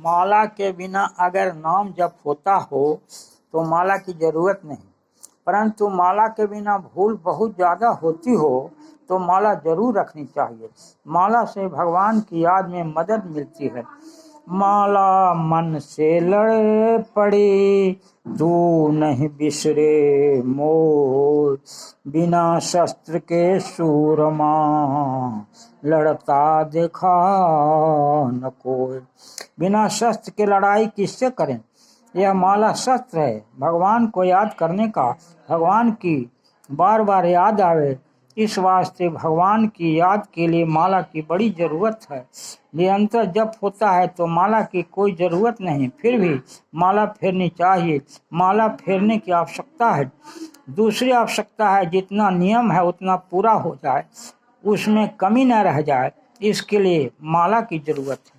माला के बिना अगर नाम जप होता हो तो माला की जरूरत नहीं, परंतु माला के बिना भूल बहुत ज्यादा होती हो तो माला जरूर रखनी चाहिए। माला से भगवान की याद में मदद मिलती है। माला मन से लड़ पड़ी तू नहीं बिसरे मोर, बिना शस्त्र के सूरमा लड़ता देखा न कोई। बिना शस्त्र के लड़ाई किससे करें? यह माला शस्त्र है भगवान को याद करने का, भगवान की बार बार याद आवे, इस वास्ते भगवान की याद के लिए माला की बड़ी जरूरत है। निरंतर जप होता है तो माला की कोई जरूरत नहीं, फिर भी माला फेरनी चाहिए। माला फेरने की आवश्यकता है। दूसरी आवश्यकता है जितना नियम है उतना पूरा हो जाए, उसमें कमी न रह जाए, इसके लिए माला की जरूरत है।